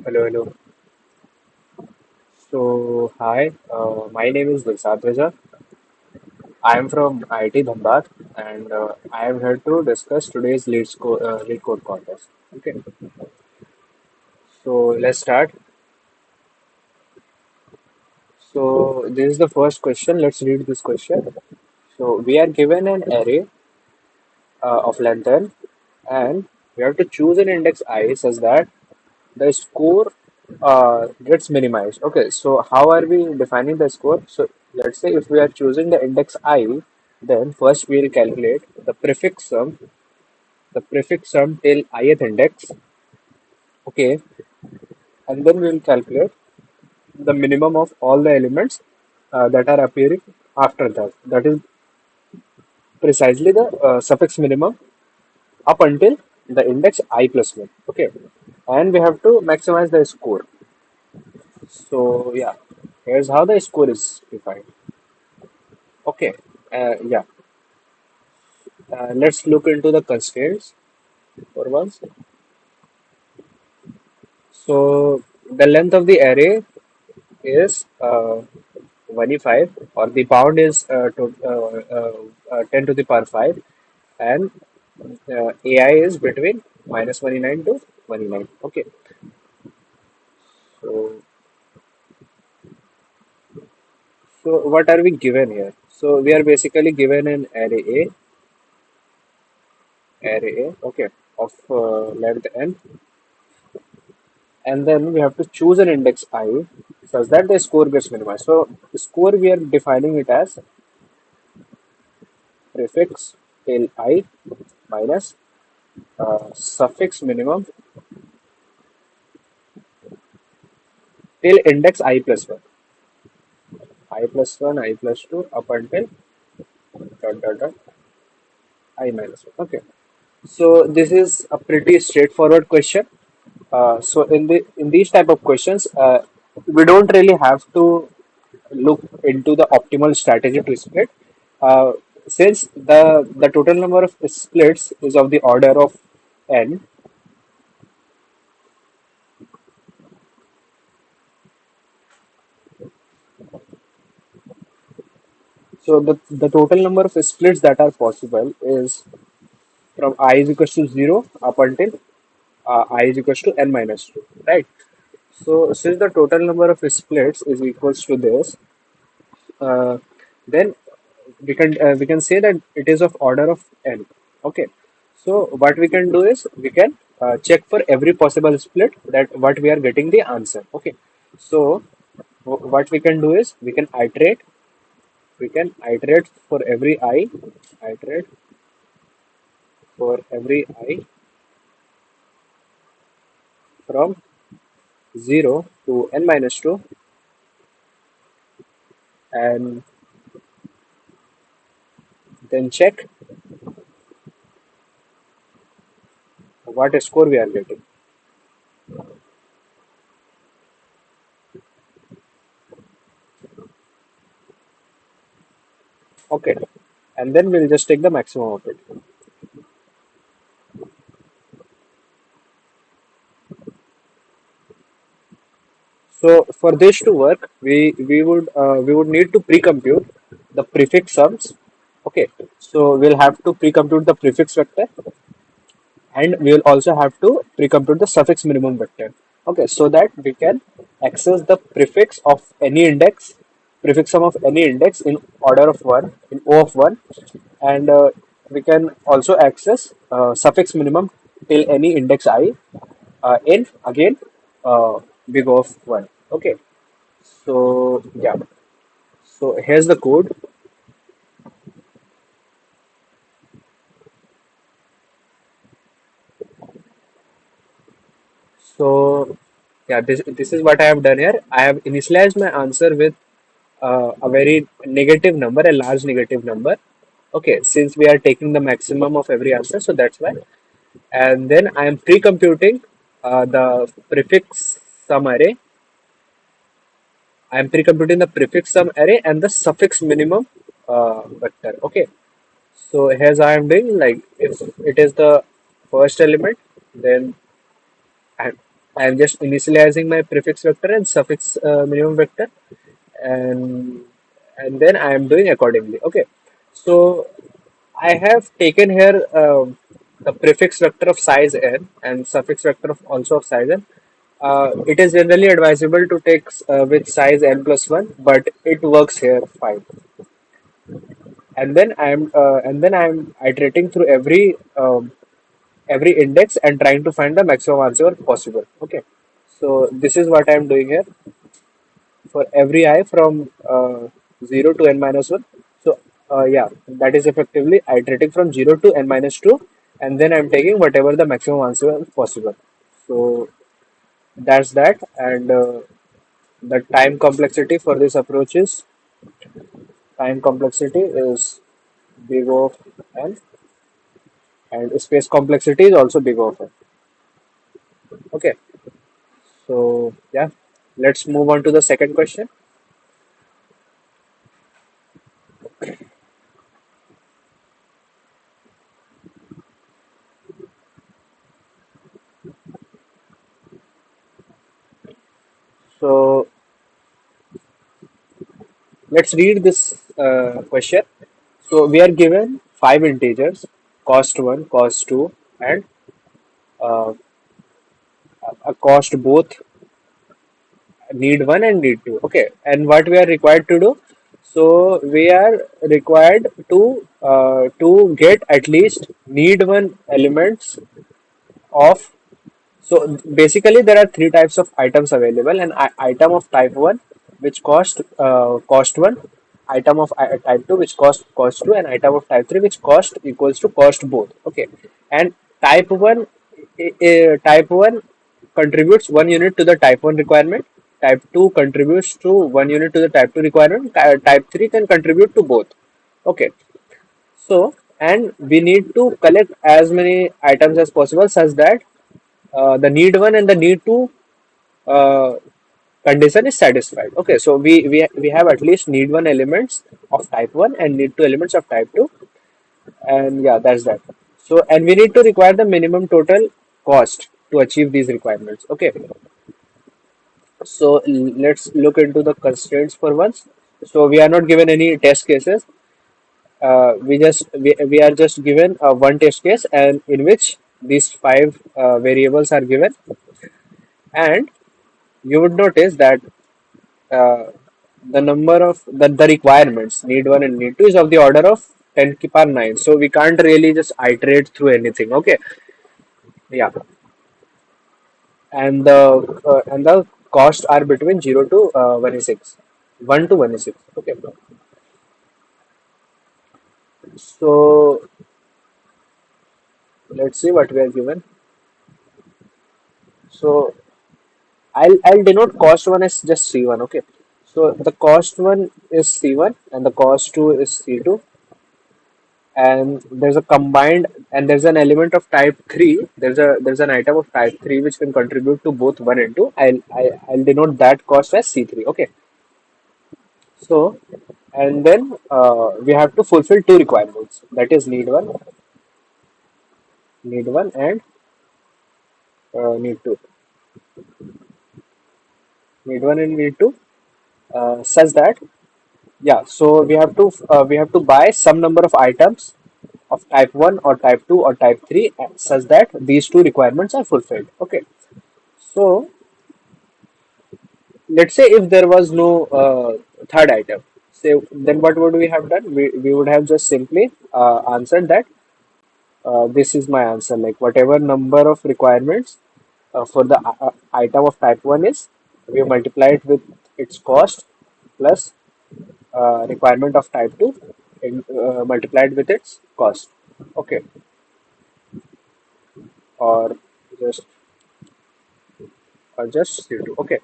Hello, hello. So, hi, my name is Dilshad. I am from IIT Dhanbad and I am here to discuss today's lead code contest. Okay, so let's start. So, this is the first question. Let's read this question. So, we are given an array of length n and we have to choose an index I such that the score gets minimized. Okay, so how are we defining the score? So let's say if we are choosing the index I, then first we'll calculate the prefix sum till ith index. Okay, and then we'll calculate the minimum of all the elements that are appearing after that. That is precisely the suffix minimum up until the index I plus one. Okay, and we have to maximize the score. So yeah, here's how the score is defined. Okay, yeah. Let's look into the constraints for once. So the length of the array is 25, or the bound is 10 to the power 5, and AI is between minus 29 to 29. Okay, so what are we given here? So we are basically given an array A, okay, of length n, and then we have to choose an index I such that the score gets minimized. So the score we are defining it as prefix till I minus suffix minimum till index I plus 1, I plus 1, I plus 2 up until dot dot dot I minus 1. Okay, so this is a pretty straightforward question. So in these type of questions, we don't really have to look into the optimal strategy to split. Uh, since the total number of splits is of the order of n, so the total number of splits that are possible is from I is equals to 0 up until I is equals to n minus 2, right? So since the total number of splits is equals to this, uh, then we can say that it is of order of n. Okay. So what we can do is we can check for every possible split that what we are getting the answer. Okay. So what we can do is we can iterate for every I, iterate for every I from 0 to n minus 2, and then check what score we are getting. Okay, and then we'll just take the maximum of it. So for this to work, we would need to pre-compute the prefix sums. Okay, so we'll have to pre-compute the prefix vector, and we will also have to pre-compute the suffix minimum vector. Okay, so that we can access the prefix sum of any index in order of one, in O of one, and we can also access suffix minimum till any index I in again big O of one. Okay, so yeah, so here's the code. So yeah, this is what I have done here. I have initialized my answer with a very negative number, a large negative number. Okay, since we are taking the maximum of every answer, so that's why. And then I am pre-computing the prefix sum array. I am pre-computing the prefix sum array and the suffix minimum vector. Okay, so here's I am doing, like, if it is the first element, then I'm just initializing my prefix vector and suffix minimum vector, and then I am doing accordingly. Okay, so I have taken here the prefix vector of size n and suffix vector of also of size n. It is generally advisable to take with size n plus 1, but it works here fine. And then I'm iterating through every index and trying to find the maximum answer possible. Okay, so this is what I'm doing here for every I from 0 to n minus 1. So yeah, that is effectively iterating from 0 to n minus 2, and then I'm taking whatever the maximum answer possible. So that's that, and the time complexity for this approach is time complexity is big O of n, and space complexity is also big O of n. Okay, so yeah, let's move on to the second question. So let's read this question. So we are given five integers, cost one, cost two, and uh, a cost both need one and need two. Okay, and what we are required to do? So we are required to get at least need one elements of. So basically, there are three types of items available: an item of type one, which cost one; item of type two, which cost two; and item of type three, which cost equals to cost both. Okay, and type one, type one contributes 1 unit to the type one requirement. Type two contributes to 1 unit to the type two requirement. Type three can contribute to both. Okay, so and we need to collect as many items as possible such that the need one and the need two uh, condition is satisfied. Okay, so we have at least need one elements of type one and need two elements of type two, and yeah, that's that. So and we need to require the minimum total cost to achieve these requirements. Okay, so let's look into the constraints for once. So we are not given any test cases. We are just given one test case, and in which these five variables are given, and you would notice that uh, the number of the requirements need one and need two is of the order of 10 to power 9, so we can't really just iterate through anything. Okay, yeah, and the costs are between 0 to 1 1 to 1. Okay, so let's see what we are given. So I'll denote cost one as just C1. Okay, so the cost one is C1 and the cost two is C2, and there's a combined, and there's an element of type 3. There's an item of type 3 which can contribute to both 1 and 2. I'll denote that cost as C3. Okay, so and then we have to fulfill two requirements, that is need one and need two, need one and need two, such that yeah, so we have to buy some number of items of type 1 or type 2 or type 3 such that these two requirements are fulfilled. Okay, so let's say if there was no third item, say, then what would we have done? We would have just simply answered that this is my answer, like whatever number of requirements for the item of type 1 is, we multiply it with its cost plus requirement of type 2 multiplied with its cost. Okay, or just just C2. Okay,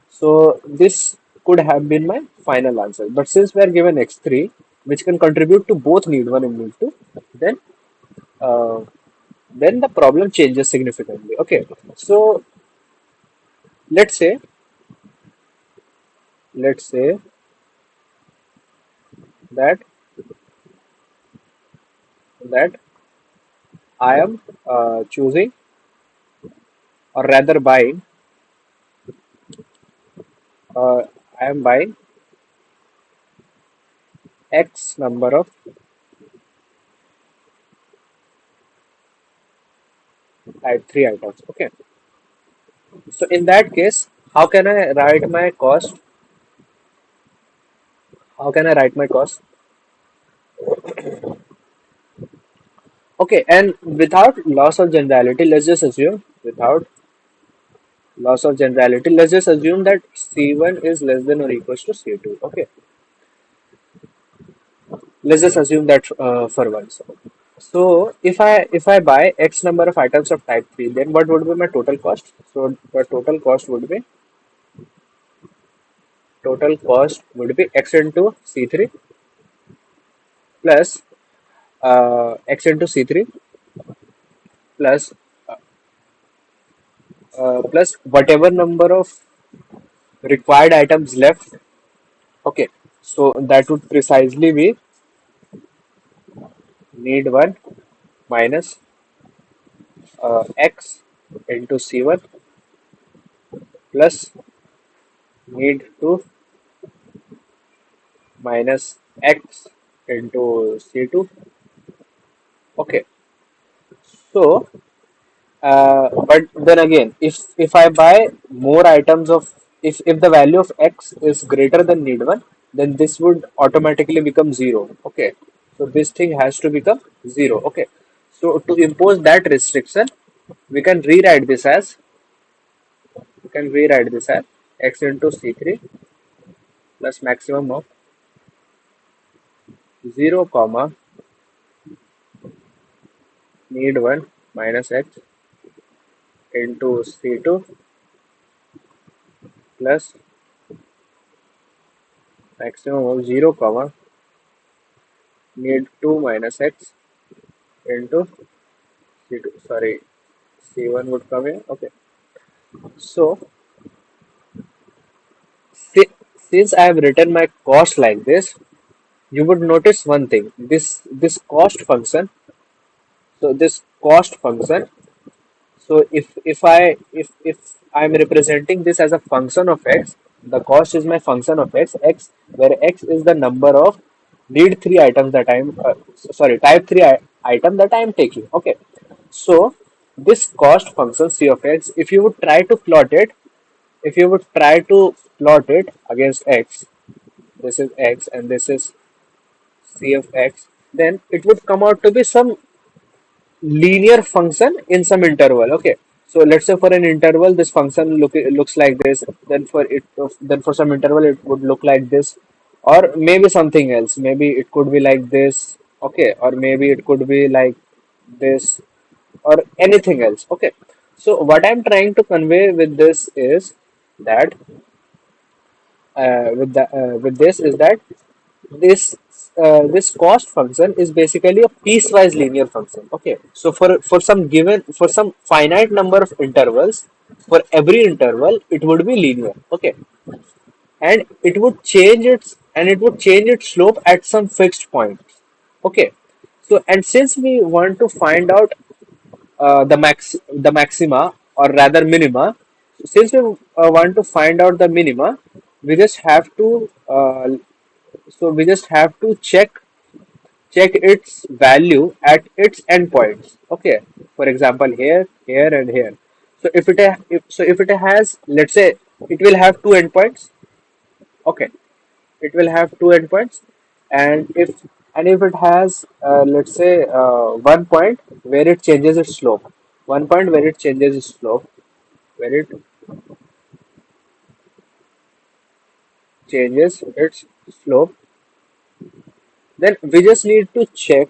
so this could have been my final answer. But since we are given x3, which can contribute to both need one and need two, then uh, then the problem changes significantly. Okay, so let's say let's say that that I am choosing, or rather buying. uh, I am buying X number of type 3 items. Okay. So in that case, how can I write my cost? How can I write my cost? Okay, and without loss of generality, let's just assume, without loss of generality, let's just assume that C1 is less than or equals to C2. Okay, let's just assume that for once. So if I buy X number of items of type 3, then what would be my total cost? So the total cost would be X into C3 plus X into C3 plus plus whatever number of required items left. Okay, so that would precisely be need 1 minus X into C1 plus need 2 minus X into C2. Okay, so but then again, if I buy more items of, if the value of X is greater than need 1, then this would automatically become 0. Okay, so this thing has to become 0. Okay, so to impose that restriction, we can rewrite this as X into C3 plus maximum of 0 comma need 1 minus X into C2 plus maximum of 0 comma need 2 minus X into C2. Sorry, C1 would come here. Okay, so since I have written my cost like this, you would notice one thing. This cost function. So this cost function. So if I'm representing this as a function of X, the cost is my function of X, where X is the number of need 3 items that I'm sorry, type 3 item that I am taking. Okay, so this cost function C of X, if you would try to plot it against X, this is X and this is C of X, then it would come out to be some linear function in some interval. Okay, so let's say for an interval this function looks like this, then for some interval it would look like this, or maybe something else, maybe it could be like this. Okay, or maybe it could be like this, or anything else. Okay, so what I'm trying to convey with this is that with this is that this this cost function is basically a piecewise linear function. Okay, so for some finite number of intervals, for every interval it would be linear. Okay, and it would change its slope at some fixed point. Okay, so and since we want to find out the maxima, or rather minima, since we want to find out the minima, we just have to check its value at its endpoints. Okay, for example, here, and here. So if it has, let's say, it will have two endpoints. Okay, it will have two endpoints, and if it has, let's say, one point where it changes its slope, one point where it changes its slope, where it changes its slope, then we just need to check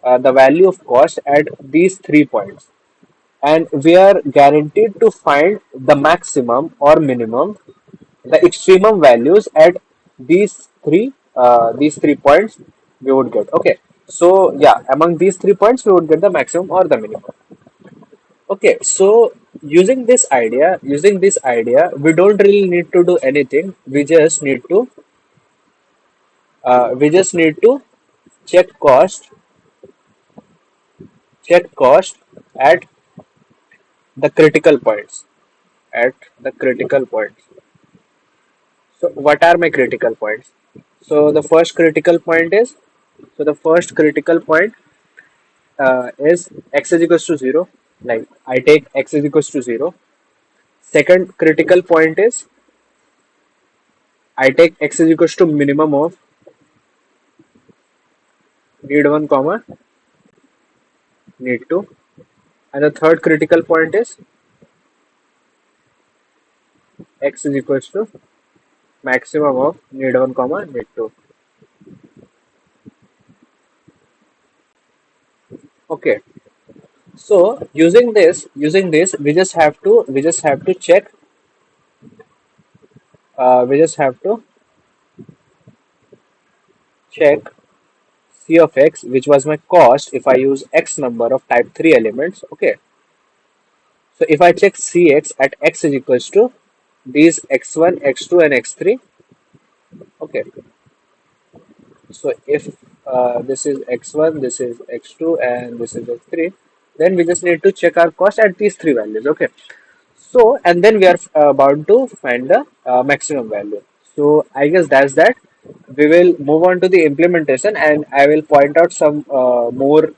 the value of cost at these 3 points, and we are guaranteed to find the maximum or minimum, the extremum values at these 3 points we would get. Okay, so yeah, among these 3 points we would get the maximum or the minimum. Okay, so using this idea, we don't really need to do anything. We just need to check cost check cost at the critical points, at the critical points. So what are my critical points? So the first critical point is, so the first critical point is x is equals to 0. Like I take x is equals to 0. Second critical point is I take x is equals to minimum of need 1 comma need 2. And the third critical point is x is equals to maximum of need 1 comma need 2. Okay. So using this, we just have to check. We just have to check C of x, which was my cost if I use x number of type 3 elements. Okay. So if I check Cx at x is equals to these x1, x2, and x3. Okay. So if this is x1, this is x2, and this is x3, then we just need to check our cost at these three values. Okay. So and then we are about to find the maximum value. So I guess that's that. We will move on to the implementation, and I will point out some more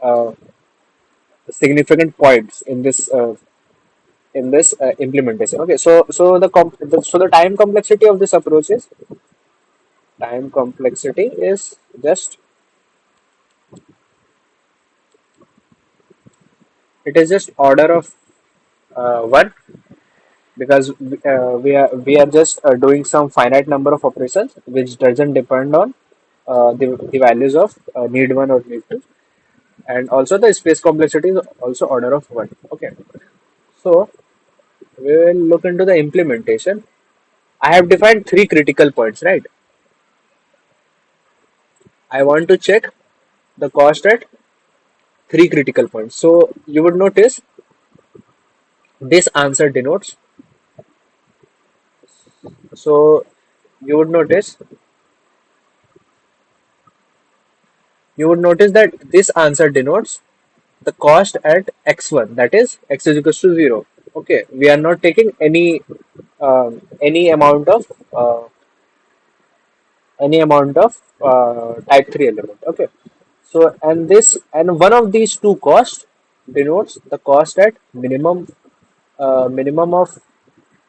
uh, significant points in this implementation. Okay, so the time complexity of this approach is just it is just order of one, because we are just doing some finite number of operations which doesn't depend on the values of need one or need two, and also the space complexity is also order of one. Okay, so we will look into the implementation. I have defined three critical points, right? I want to check the cost at three critical points. So you would notice this answer denotes. So you would notice that this answer denotes the cost at x1, that is x is equals to 0. Okay, we are not taking any amount of uh, type 3 element. Okay, so and one of these two costs denotes the cost at minimum of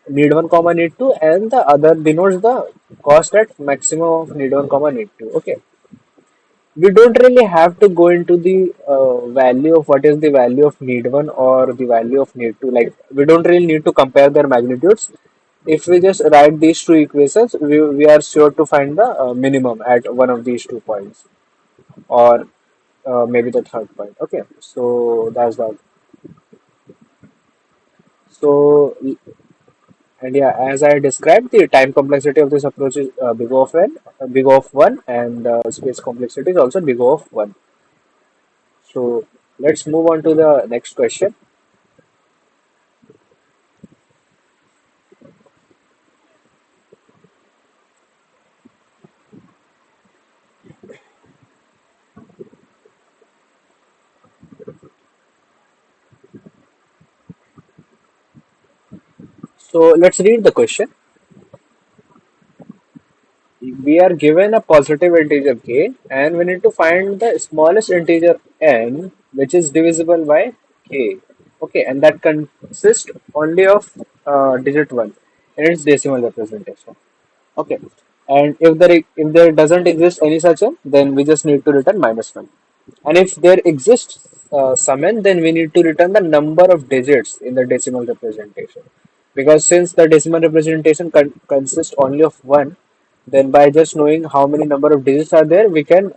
need 1 comma need 2, and the other denotes the cost at maximum of need 1 comma need 2. Okay, we don't really have to go into the value of what is the value of need 1 or the value of need 2. Like we don't really need to compare their magnitudes. If we just write these two equations, we are sure to find the minimum at one of these 2 points, or maybe the third point. Okay, so that's that. So and yeah, as I described, the time complexity of this approach is big O of one, and space complexity is also big O of one. So let's move on to the next question. So let's read the question. We are given a positive integer k, and we need to find the smallest integer n, which is divisible by k. Okay, and that consists only of digit 1 in its decimal representation. Okay, and if there doesn't exist any such n, then we just need to return -1. And if there exists some n, then we need to return the number of digits in the decimal representation. Because since the decimal representation consists only of one, then by just knowing how many number of digits are there, we can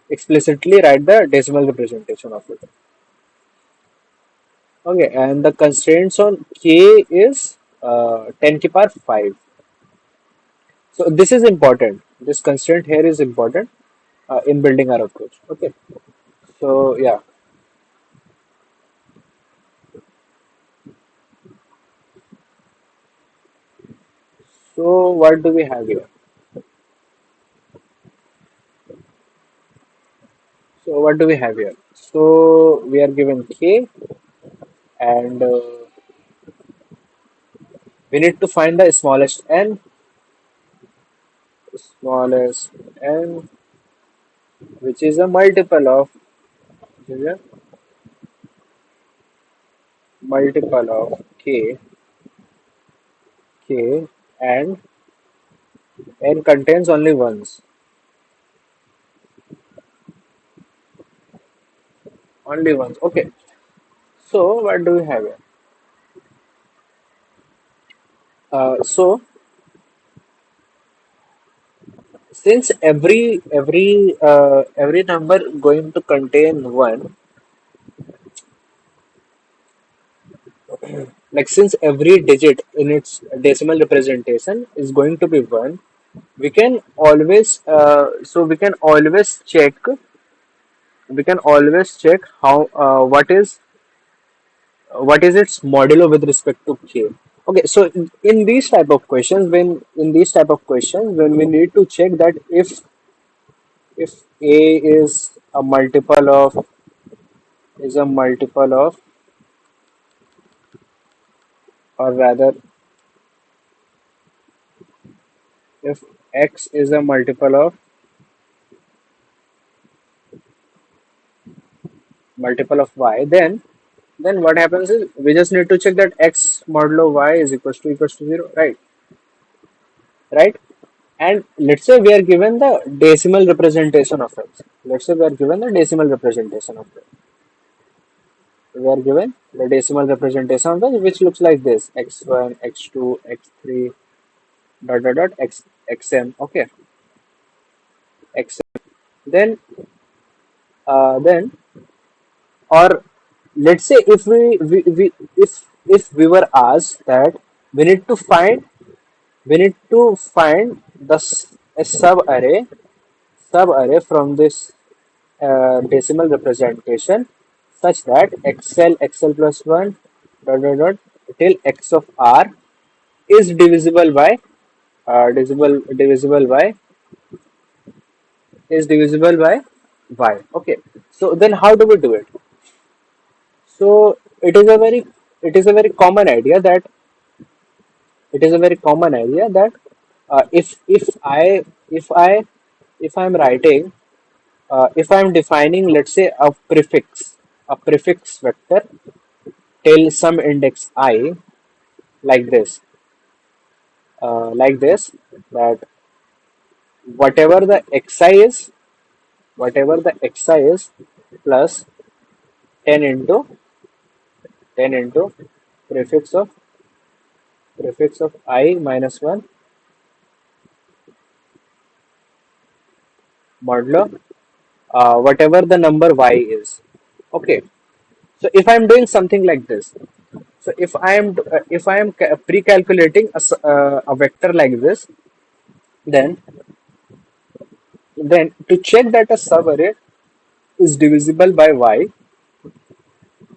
explicitly write the decimal representation of it. Okay, and the constraints on k is 10 to the power 5. So this is important. This constraint here is important in building our approach. Okay. So yeah. So what do we have here? So what do we have here? So we are given k, and we need to find the smallest n, smallest n, which is a multiple of, which is a multiple of k, and n contains only ones. Only ones. Okay. So what do we have here? So since every number going to contain one, like since every digit in its decimal representation is going to be one, we can always check how what is its modulo with respect to k. Okay, so in these type of questions, when we need to check that if a is a multiple of, or rather if x is a multiple of y, then what happens is we just need to check that x modulo y is equals to 0, right? And let's say we are given the decimal representation of x. Let's say we are given the decimal representation of x. We are given the decimal representation of x, which looks like this: x1, x2, x3, dot dot dot x xn. Okay, xn. Then then or let's say if we were asked that we need to find the a sub array from this decimal representation, such that xl plus 1 dot dot dot till x of r is divisible by y. Okay, so then how do we do it? So it is a very common idea that if I if I'm writing if I'm defining, let's say, a prefix vector till some index I, like this, like this, that whatever the xi is plus 10 into 10 into prefix of I minus 1 modulo whatever the number y is. Okay, so if I'm doing something like this, so if I am pre-calculating a vector like this, then to check that a subarray is divisible by y,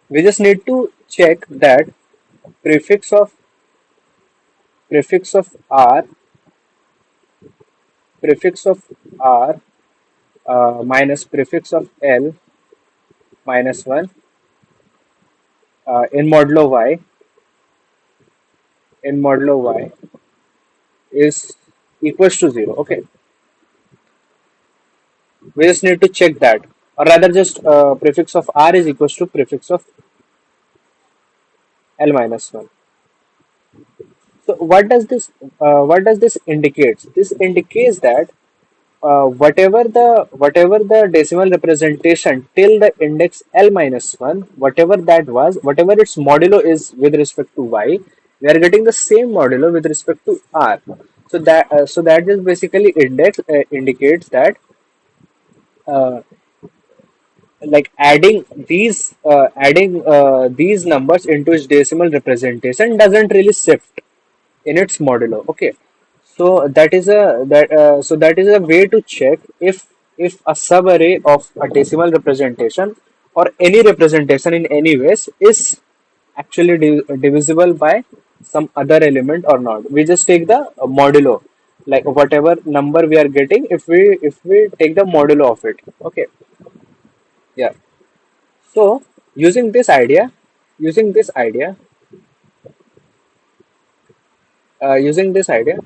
we just need to check that prefix of prefix of r prefix of r minus prefix of l minus 1 in modulo y is equals to 0. Okay, we just need to check that, or rather just prefix of r is equals to prefix of l minus 1. So what does this indicates? This indicates that whatever the decimal representation till the index l minus 1, whatever that was, whatever its modulo is with respect to y, we are getting the same modulo with respect to r. So that just basically indicates that uh, like adding these numbers into its decimal representation doesn't really shift in its modulo. Okay, so that is a way to check if a subarray of a decimal representation or any representation in any ways is actually divisible by some other element or not. We just take the modulo, like whatever number we are getting, if we take the modulo of it. Okay, yeah. So using this idea, using this idea, using this idea,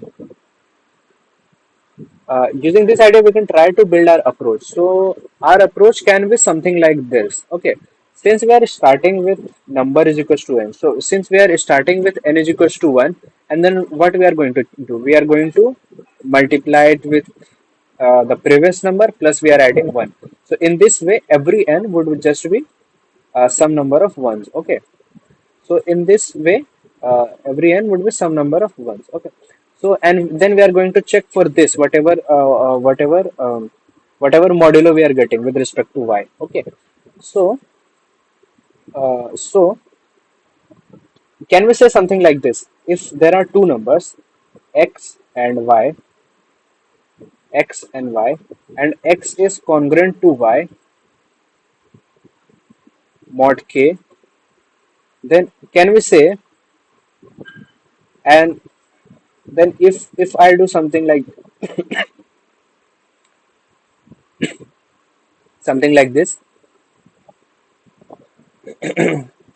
Using this idea, we can try to build our approach. So our approach can be something like this. Okay, since we are starting with number is equals to n. So since we are starting with n is equals to 1, and then what we are going to do? We are going to multiply it with the previous number plus we are adding 1. So in this way, every n would just be some number of ones. Okay. So in this way, every n would be some number of ones. Okay. So and then we are going to check for this whatever modulo we are getting with respect to y. Okay. So so can we say something like this? If there are two numbers, x and y, x and y, and x is congruent to y mod k, then can we say, and then if I do something like this,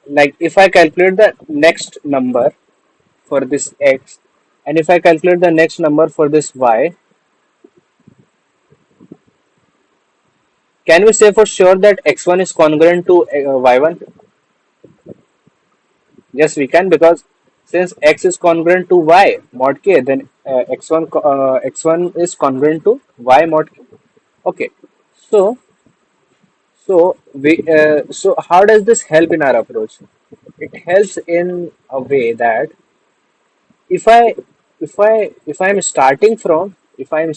like if I calculate the next number for this x, and if I calculate the next number for this y, can we say for sure that x1 is congruent to y1? Yes, we can, because since x is congruent to y mod k, then x1 is congruent to y mod k. Okay, so so how does this help in our approach? It helps in a way that if I if I'm starting from if I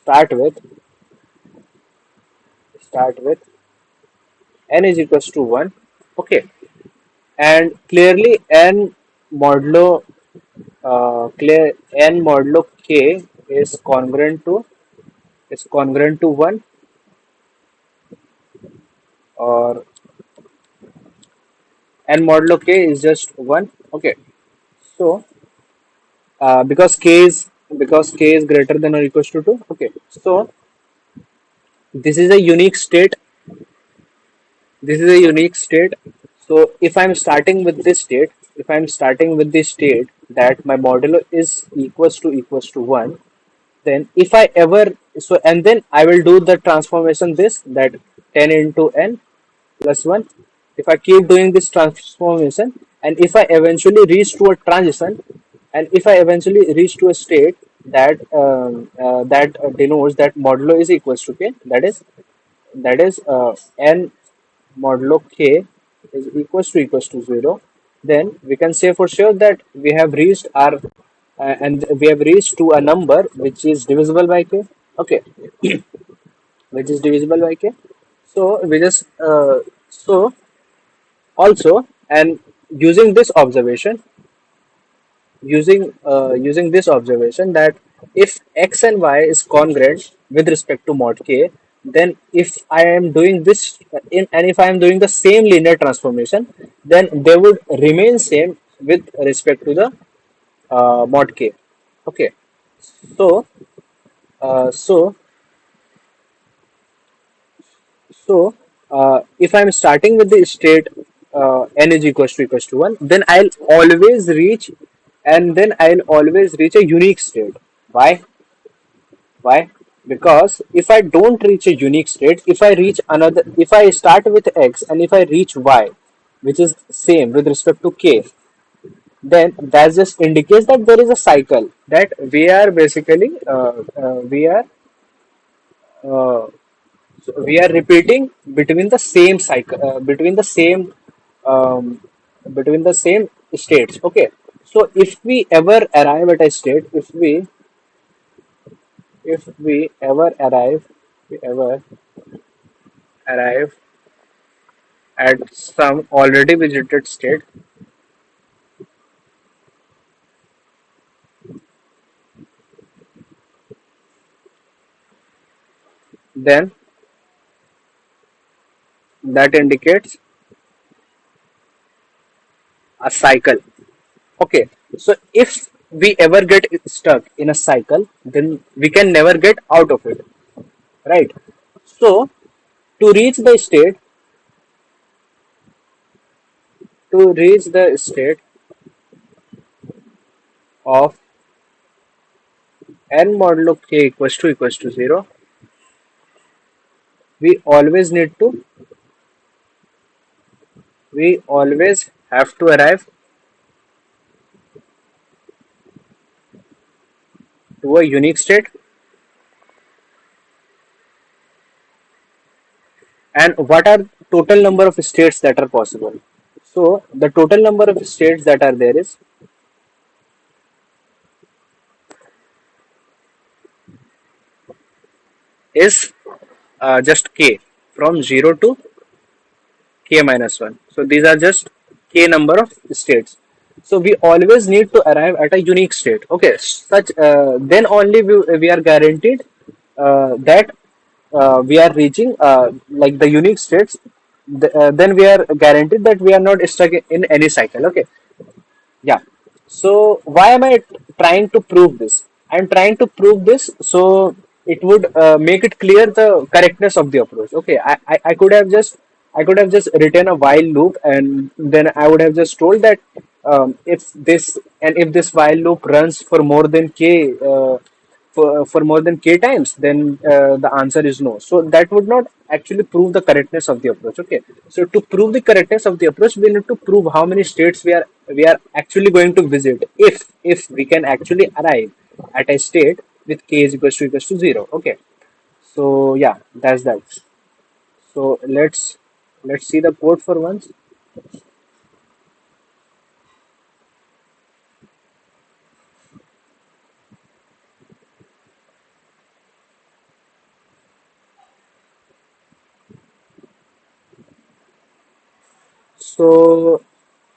start with start with n is equals to 1, okay, and clearly modulo clear n modulo k is congruent to 1, or n modulo k is just 1. Okay, so because k is greater than or equals to 2. Okay, so this is a unique state. This is a unique state. So if I'm starting with this state, if I'm starting with this state that my modulo is equals to 1, then if I ever, so and then I will do the transformation this, that 10 into n plus 1. If I keep doing this transformation, and if I eventually reach to a transition, and if I eventually reach to a state that denotes that modulo is equals to k, that is n modulo k is equals to 0, then we can say for sure that we have reached our and we have reached to a number which is divisible by k. Okay, which is divisible by k. So we just so also, and using this observation, using this observation that if x and y is congruent with respect to mod k, then if I am doing this and if I am doing the same linear transformation, then they would remain same with respect to the mod k. Okay, so so if I'm starting with the state n is equals to 1, then I'll always reach a unique state. Why? Why? Because if I don't reach a unique state, if I start with x and if I reach y, which is same with respect to k, then that just indicates that there is a cycle that uh, we are repeating between the same cycle um, between the same states. Okay, so if we ever arrive at a state, if we ever arrive we ever arrive at some already visited state, then that indicates a cycle. Okay, so if we ever get stuck in a cycle, then we can never get out of it, right? So to reach the state to reach the state of n modulo k equals to 0, we always need to, we always have to arrive to a unique state. And what are total number of states that are possible? So the total number of states that are there is just k, from 0 to k minus 1. So these are just k number of states. So we always need to arrive at a unique state. Okay, such then only we are guaranteed that we are reaching like the unique states. Then we are guaranteed that we are not stuck in any cycle. Okay, yeah. So why am I trying to prove this? I'm trying to prove this so it would make it clear the correctness of the approach. Okay, I could have just written a while loop, and then I would have just told that if this while loop runs for more than k for more than k times, then the answer is no. So that would not actually prove the correctness of the approach. Okay. So to prove the correctness of the approach, we need to prove how many states we are actually going to visit if we can actually arrive at a state with k is equals to 0. Okay. So yeah, that's that. So let's see the code for once. So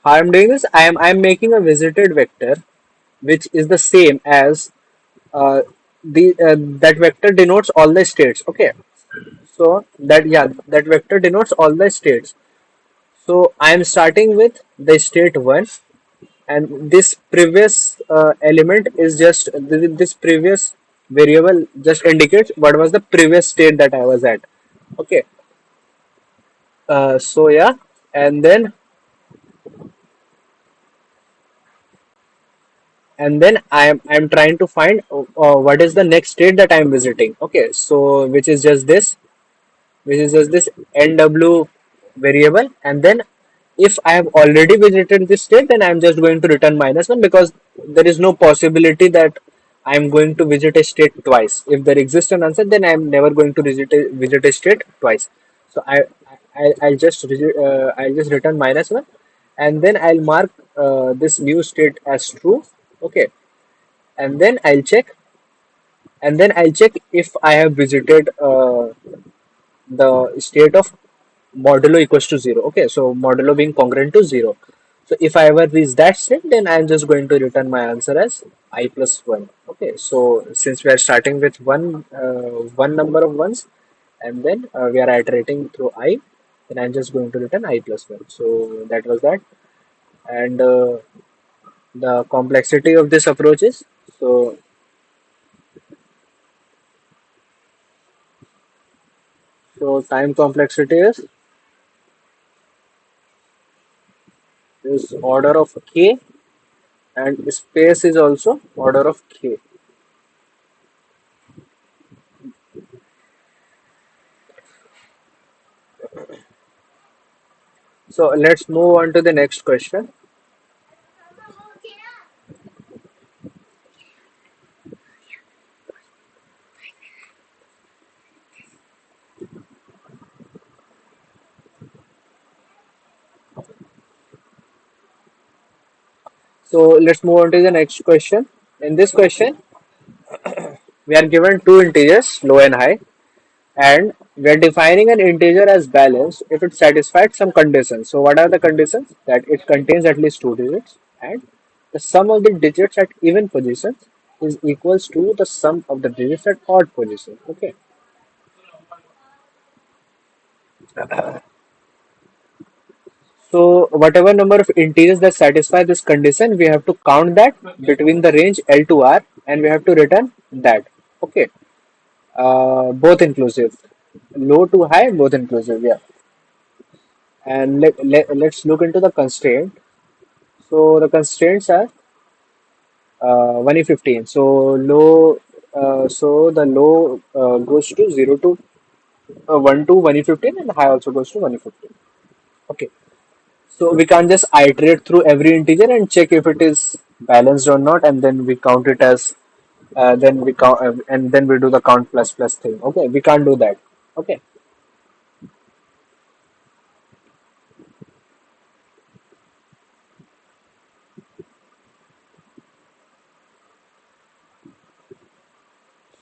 how I'm doing this, I'm making a visited vector which is the same as uh, the that vector denotes all the states. Okay, so that, yeah, that vector denotes all the states. So I am starting with the state 1, and this previous element is just this previous variable just indicates what was the previous state that I was at. Okay, so yeah, and then I'm trying to find what is the next state that I'm visiting. Okay, so which is just this nw variable, and then if I have already visited this state, then I'm just going to return -1, because there is no possibility that I'm going to visit a state twice. If there exists an answer, then I'm never going to visit a state twice. So I'll just return -1, and then I'll mark this new state as true. Okay, and then I'll check if I have visited the state of modulo equals to 0. Okay, so modulo being congruent to 0. So if I ever reach that state, then I'm just going to return my answer as I plus 1. Okay, so since we are starting with one number of ones, and then we are iterating through I, then I'm just going to return I plus 1. So that was that. And the complexity of this approach is, so time complexity is order of k, and space is also order of k. So let's move on to the next question. So let's move on to the next question. In this question, we are given two integers, low and high, and we are defining an integer as balanced if it satisfies some conditions. So what are the conditions? That it contains at least two digits, and the sum of the digits at even positions is equals to the sum of the digits at odd positions. Okay. So whatever number of integers that satisfy this condition, we have to count that between the range L to R, and we have to return that. Okay, both inclusive, low to high, both inclusive. Yeah, and let's look into the constraint. So the constraints are 115. So low, so the low goes to 0 to 1 to 115, and high also goes to 115. Okay. So we can't just iterate through every integer and check if it is balanced or not, and then we count it as then we count and then we do the count plus plus thing. Okay, we can't do that. Okay.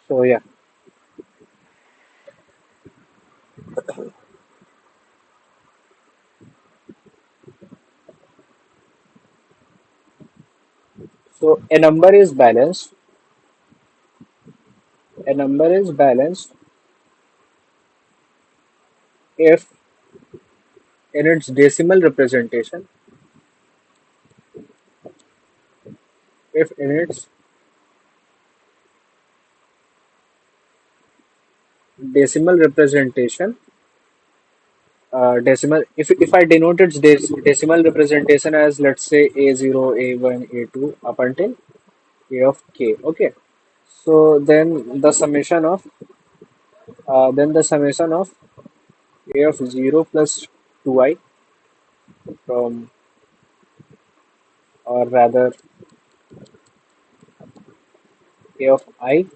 So yeah. So a number is balanced. A number is balanced if in its decimal representation, if in its decimal representation, decimal if I denote its decimal representation as, let's say, a0, a1, a2 up until a of k. Okay. So then the summation of a of 0 plus 2i from, or rather, a of I.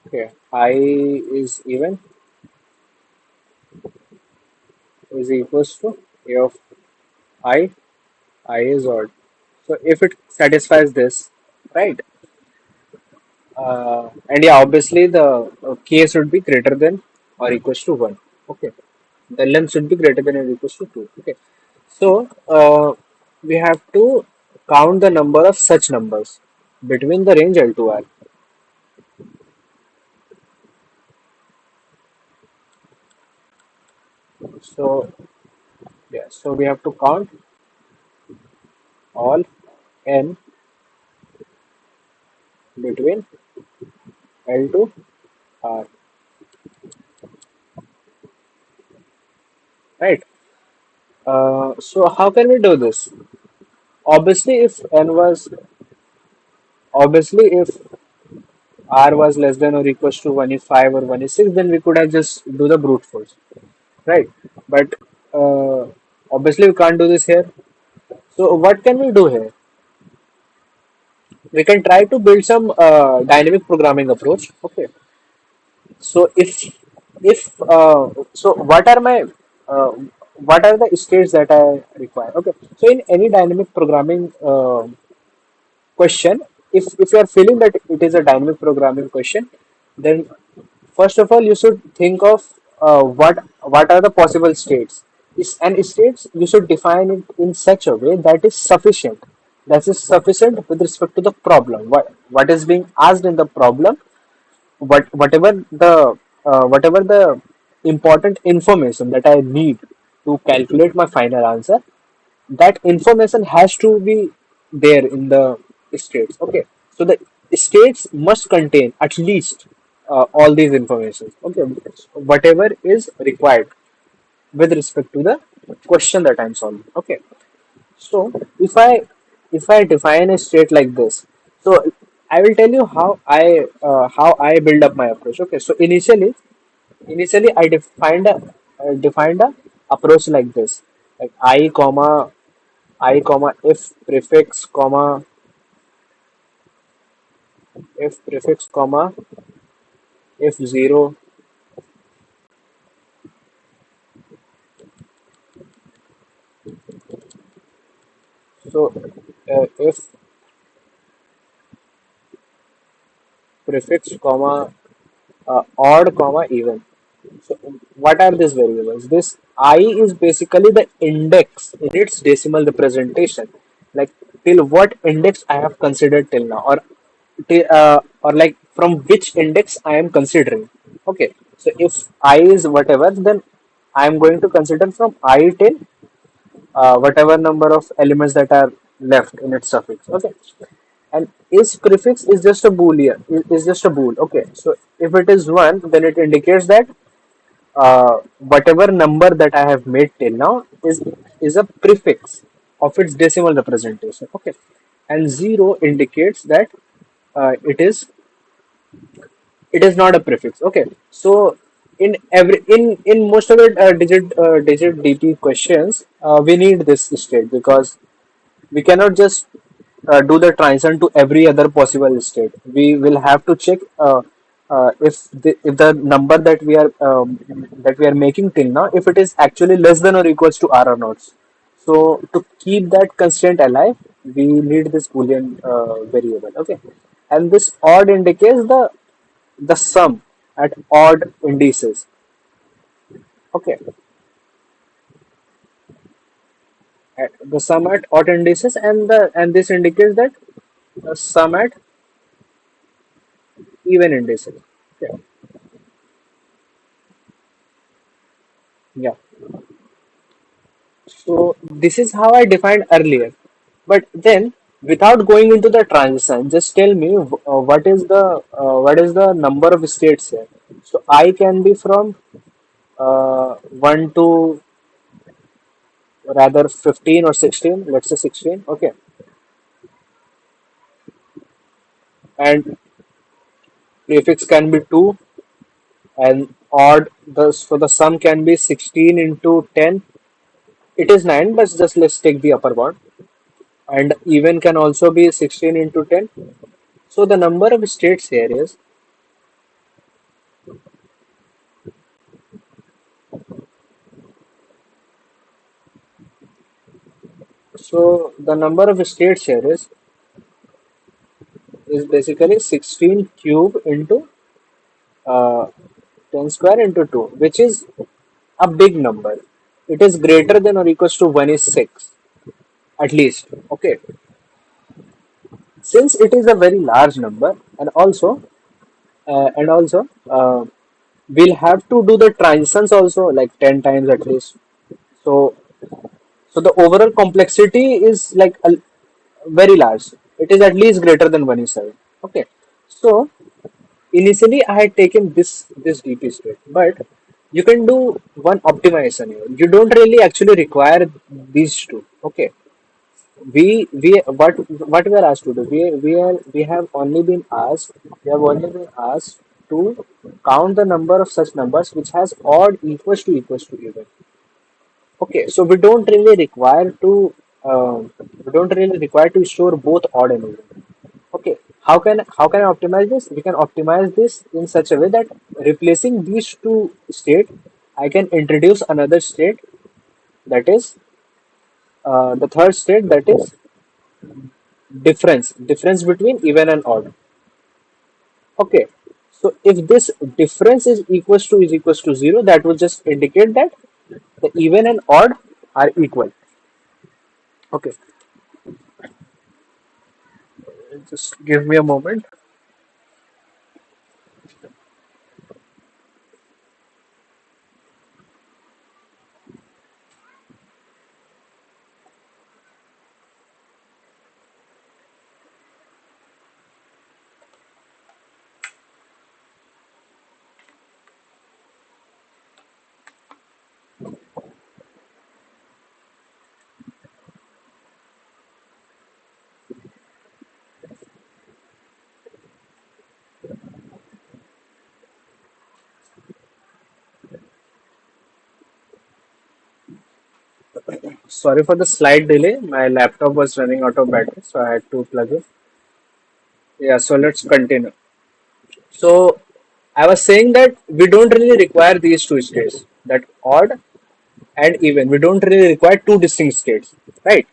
Okay, I is even, is equals to a of I is odd. So if it satisfies this, right? And yeah, obviously the k should be greater than or equals to 1. Okay. The length should be greater than or equals to 2. Okay. So we have to count the number of such numbers between the range L to R. So yeah, so we have to count all n between L to R, right? So how can we do this? Obviously, if n was obviously if R was less than or equals to 1 is 5 or 1 is 6, then we could have just do the brute force, right? But uh, obviously we can't do this here. So what can we do here? We can try to build some dynamic programming approach. Okay. So if what are my uh, what are the states that I require? Okay. So in any dynamic programming question, if you are feeling that it is a dynamic programming question, then first of all you should think of what are the possible states. And states you should define it in such a way that is sufficient. That is sufficient with respect to the problem. What is being asked in the problem, whatever the important information that I need to calculate my final answer, that information has to be there in the states. Okay, so the states must contain at least all these information. Okay, whatever is required with respect to the question that I'm solving. Okay, so if I define a state like this, so I will tell you how I build up my approach. Okay, so initially I defined a approach like this, like I comma if prefix comma if0. So if prefix comma odd comma even. So what are these variables? This I is basically the index in its decimal representation, like till what index I have considered till now, or like from which index I am considering. Okay, so if I is whatever, then I am going to consider from I till whatever number of elements that are left in its suffix. Okay, and is prefix is just a boolean, is just a bool. Okay, so if it is one, then it indicates that whatever number that I have made till now is a prefix of its decimal representation. Okay, and 0 indicates that it is not a prefix. Okay, so in most of the digit DP questions, we need this state because we cannot just do the transition to every other possible state. We will have to check if the number that we are making till now, if it is actually less than or equals to R or not. So to keep that constraint alive, we need this boolean variable. Okay, and this odd indicates the sum at odd indices. Okay, the sum at odd indices, and this indicates that the sum at even indices. Okay. Yeah. So this is how I defined earlier. But then, without going into the transition, just tell me what is the number of states here. So I can be from 1 to rather 15 or 16. Let's say 16. Okay, and prefix can be 2, and odd. The sum can be 16 into 10. It is 9, but just let's take the upper bound. And even can also be 16 into 10. So the number of states here is, so the number of states here is basically 16 cube into uh, 10 square into 2, which is a big number. It is greater than or equals to 1 is 6 at least. Okay, since it is a very large number, and also we'll have to do the transitions also like 10 times at least. So so the overall complexity is like very large. It is at least greater than 1 is 7. Okay, so initially I had taken this DP state, but you can do one optimization here. You don't really actually require these two. Okay, what we are asked to do, we have only been asked to count the number of such numbers which has odd equals to even. Okay, so we don't really require to store both odd and even. Okay, how can I optimize this? We can optimize this in such a way that replacing these two state, I can introduce another state, that is the third state, that is difference between even and odd. Okay, so if this difference is equals to 0, that will just indicate that the even and odd are equal. Okay, just give me a moment. Sorry for the slight delay. My laptop was running out of battery, so I had to plug it. Yeah, so let's continue. So I was saying that we don't really require these two states, that odd and even. We don't really require two distinct states, right?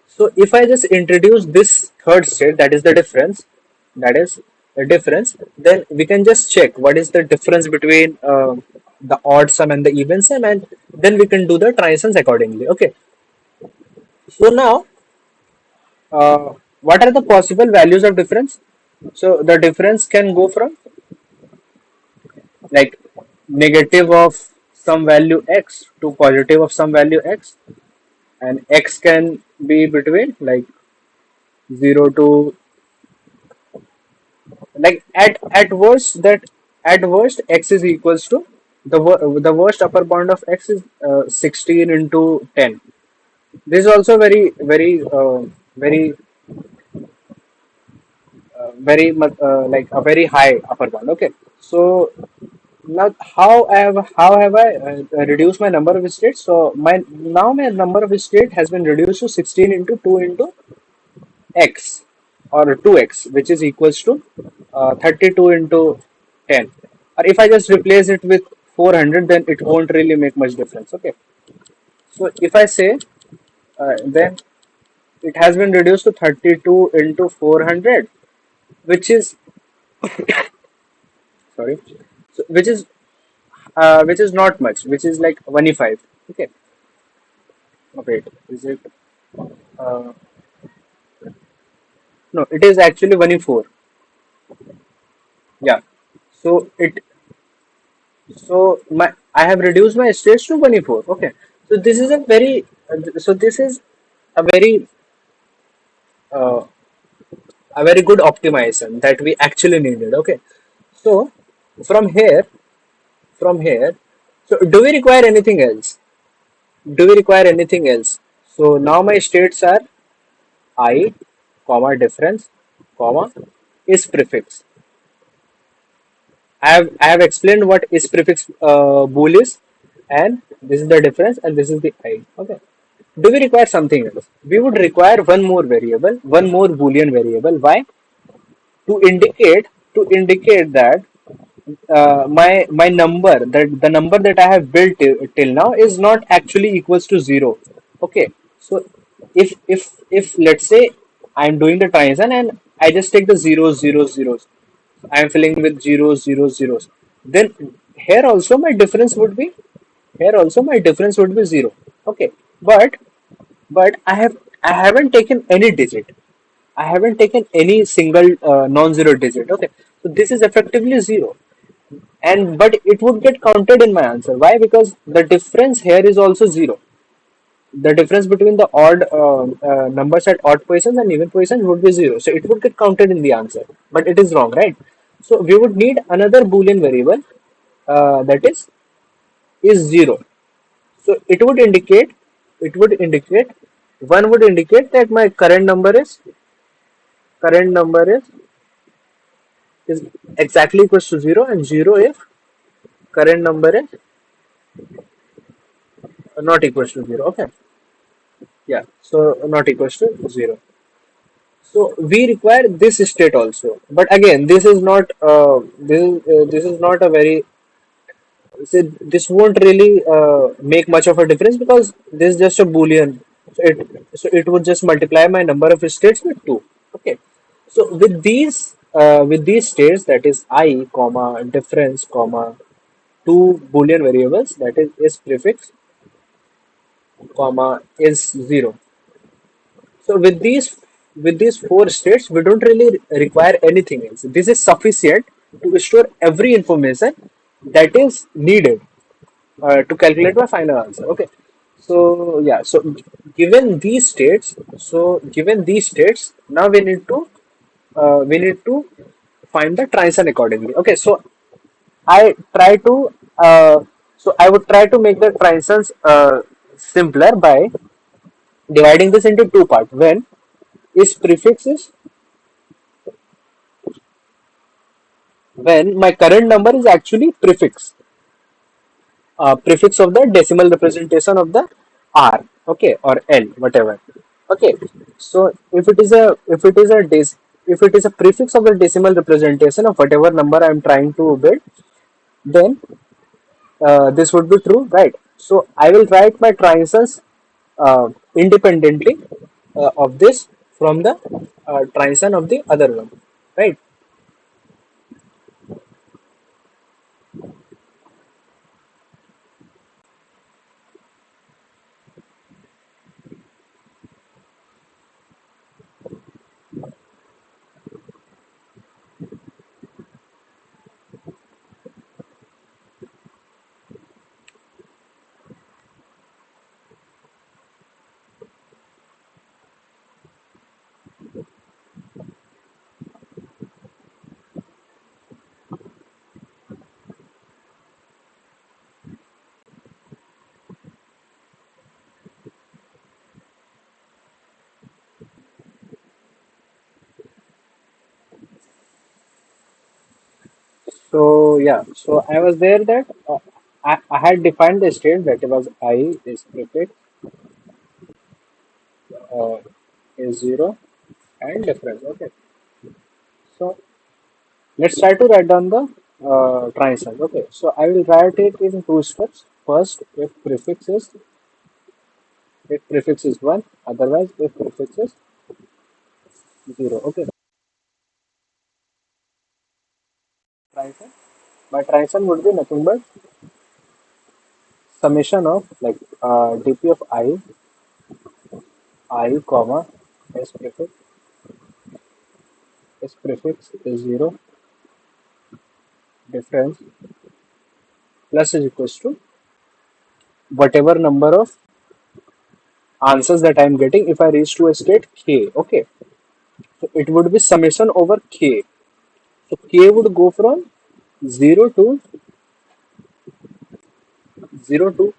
So if I just introduce this third state, that is the difference, then we can just check what is the difference between the odd sum and the even sum, and then we can do the transitions accordingly. Okay. So now, what are the possible values of difference? So the difference can go from like negative of some value x to positive of some value x, and x can be between like 0 to, like at worst x is equals to the worst upper bound of x is 16 into 10. This is also very very very much like a very high upper bound. Okay, so now how have I reduced my number of states? So my number of state has been reduced to 16 into 2 into x or 2x, which is equals to 32 into 10. Or if I just replace it with 400, then it won't really make much difference. Okay, so if I say then it has been reduced to 32 into 400, which is sorry, so which is not much, which is like 1e5. Okay, wait, is it? Uh, no, it is actually 1e4. Yeah. So my I have reduced my states to 1e4. Okay. So this is a very so this is a very uh, a very good optimization that we actually needed. Okay. So from here from here, so do we require anything else? Do we require anything else? So now my states are I, comma difference, comma is prefix. I have explained what is prefix bool is, and this is the difference, and this is the I. Okay. Do we require something else? We would require one more variable, one more boolean variable. Why? To indicate that my number, that the number that I have built till now is not actually equals to zero. Okay, so if let's say I'm doing the transition and I just take the zeros. I'm filling with zeros. Then here also my difference would be zero. Okay, but I haven't taken any digit. I haven't taken any single non-zero digit. Okay, so this is effectively zero, and but it would get counted in my answer. Why? Because the difference here is also zero. The difference between the odd numbers at odd positions and even positions would be zero. So it would get counted in the answer, but it is wrong, right? So we would need another boolean variable that is zero. So it would indicate one would indicate that my current number is exactly equals to zero, and zero if current number is not equals to zero. Okay, yeah, so not equals to zero. So we require this state also, but again, this is not a very this won't really make much of a difference because this is just a boolean. So it would just multiply my number of states with two. Okay. So with these states, that is I, comma difference, comma two boolean variables, that is prefix, comma is zero. So with these four states, we don't really require anything else. This is sufficient to store every information that is needed to calculate my final answer. Okay. So yeah. So given these states, now we need to find the transition accordingly. Okay. So I try to I would try to make the transitions simpler by dividing this into two parts. When is prefix is when my current number is actually prefix of the decimal representation of the r, okay, or l, whatever. Okay, so if it is a prefix of the decimal representation of whatever number I am trying to build, then this would be true, right? So I will write my transitions independently of this from the transition of the other one, right? So yeah, so I was there that I had defined the state that it was I is prefix, uh, is zero and difference. Okay, so let's try to write down the transition. Okay, so I will write it in two steps. First, if prefix is one, otherwise if prefix is zero. Okay, transition. My transition would be nothing but summation of like dp of I comma s prefix is zero, difference plus is equals to whatever number of answers that I am getting if I reach to a state k. Okay, so it would be summation over k. So k would go from 0 to 0 to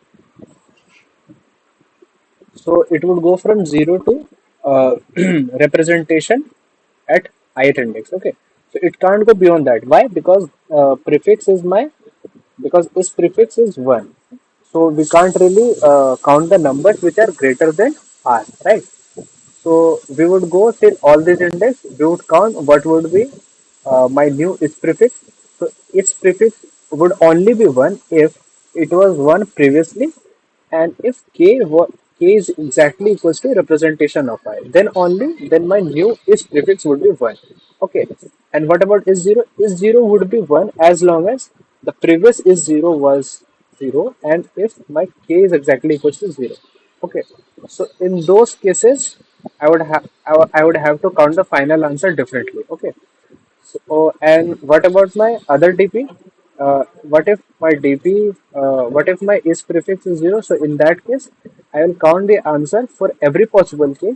so it would go from 0 to representation at ith index. Okay, so it can't go beyond that. Why? Because prefix is my because this prefix is 1. So we can't really count the numbers which are greater than r, right? So we would go till all these index, we would count what would be my new its prefix. So its prefix would only be 1 if it was 1 previously, and if k is exactly equals to representation of I, then only then my new its prefix would be 1. Okay, and what about is 0? Is 0 would be 1 as long as the previous is 0 was 0, and if my k is exactly equals to 0. Okay, so in those cases, I would have to count the final answer differently. Okay, so and what about my other DP? What if my DP? What if my is prefix is 0? So in that case, I will count the answer for every possible k.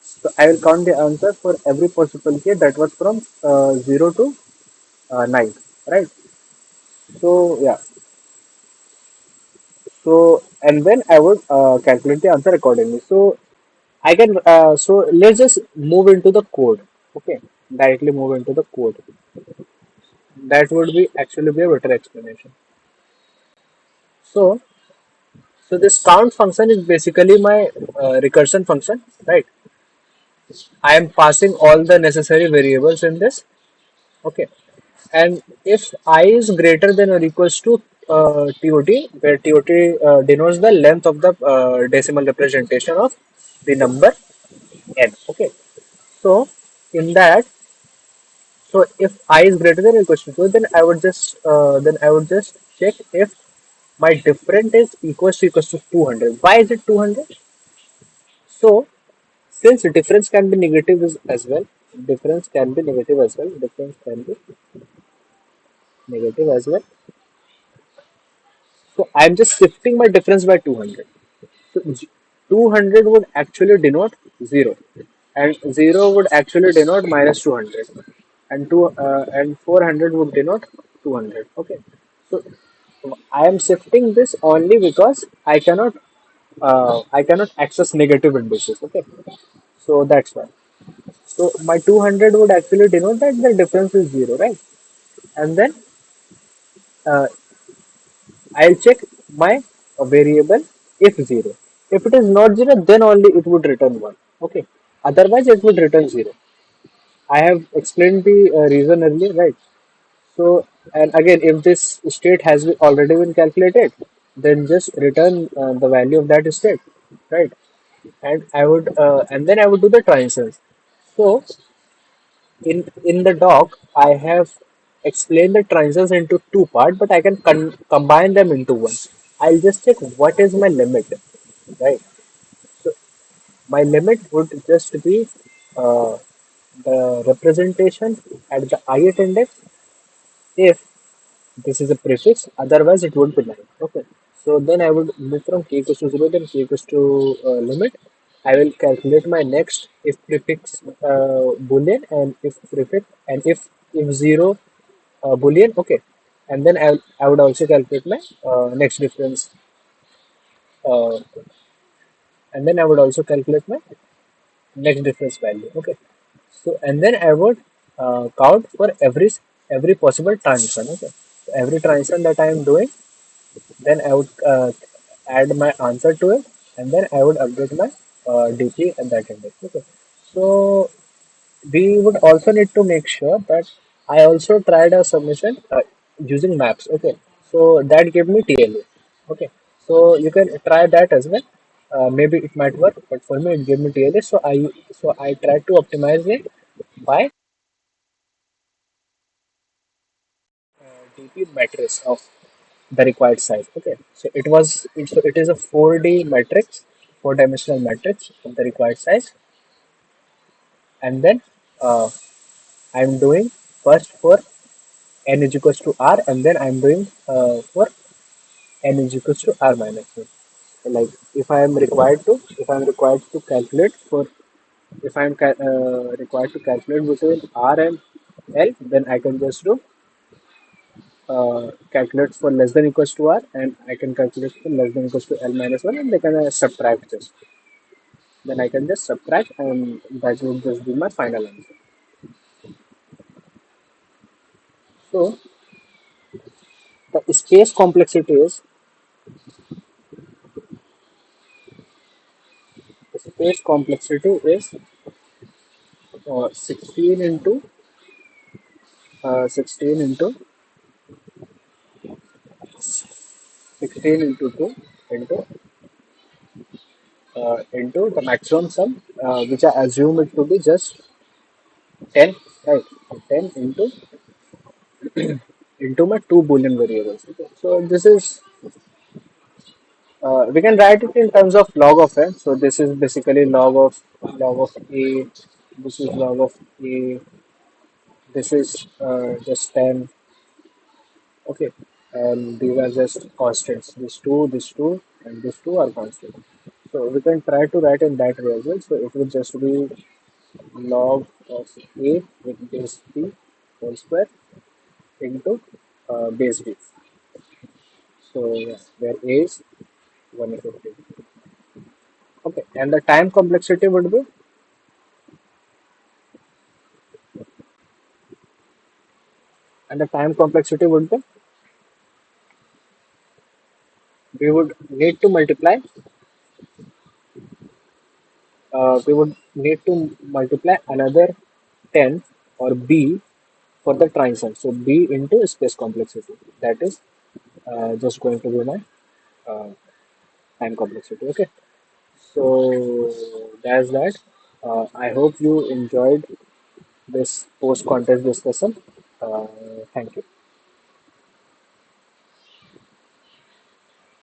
So I will count the answer for every possible k that was from 0 to 9, right? So yeah, so and then I would calculate the answer accordingly. So I can so let's just move into the code. Okay, directly move into the code. That would be actually be a better explanation. So this count function is basically my recursion function, right? I am passing all the necessary variables in this. Okay, and if I is greater than or equals to TOT, where TOT denotes the length of the decimal representation of the number n. Okay, so in that, so if I is greater than or equals to 2, then I would just check if my difference is equals to 200. Why is it 200? So since difference can be negative as well, difference can be negative as well, difference can be negative as well. So I'm just shifting my difference by 200. So 200 would actually denote 0, and 0 would actually denote minus 200, and 400 would denote 200. Okay, so I am shifting this only because I cannot access negative indices. Okay, so that's why. So my 200 would actually denote that the difference is 0, right? And then uh, I'll check my variable if 0. If it is not 0, then only it would return 1. Okay. Otherwise, it would return 0. I have explained the reason earlier, right? So, and again, if this state has already been calculated, then just return the value of that state, right? And then I would do the transitions. So, in the doc, I have explained the transitions into two parts, but I can combine them into one. I'll just check what is my limit, right? So my limit would just be uh, the representation at the ith index if this is a prefix, otherwise it would be 9. Okay. So then I would move from k equals to 0, then k equals to limit. I will calculate my next if prefix boolean, and if 0 boolean. Okay. And then I would also calculate my next difference, uh, and then I would also calculate my next difference value. Okay. So and then I would count for every every possible transition. Okay, so every transition that I am doing, then I would add my answer to it, and then I would update my DP at that index. Okay, so we would also need to make sure that I also tried a submission using maps. Okay, so that gave me TLA. Okay, so you can try that as well. Maybe it might work, but for me it gave me TLA. So I tried to optimize it by DP matrix of the required size. Okay, so it is a 4D matrix, four-dimensional matrix of the required size, and then uh, I'm doing first for n is equals to r, and then I'm doing for n is equals to r minus 1. Like if I'm required to calculate for if I'm required to calculate between r and l, then I can just do calculate for less than equals to r, and I can calculate for less than equals to l minus 1, and they can subtract just. Then I can just subtract, and that will just be my final answer. So the space complexity is the space complexity is 16 into 16 into 2 into the maximum sum, which I assume it to be just 10, right? So 10 into my two Boolean variables. Okay. So this is we can write it in terms of log of n. So this is basically log of a. This is log of a. This is just 10. Okay, and these are just constants. This two, and these two are constant. So we can try to write in that way as well. So it will just be log of a with base b whole square into base b. So yeah, where a is 150. Okay, and the time complexity would be, and the time complexity would be, we would need to multiply, another 10 or b for the transition. So b into space complexity. That is just going to be my uh, time complexity. Okay, so that's that. I hope you enjoyed this post contest discussion. Uh, Thank you.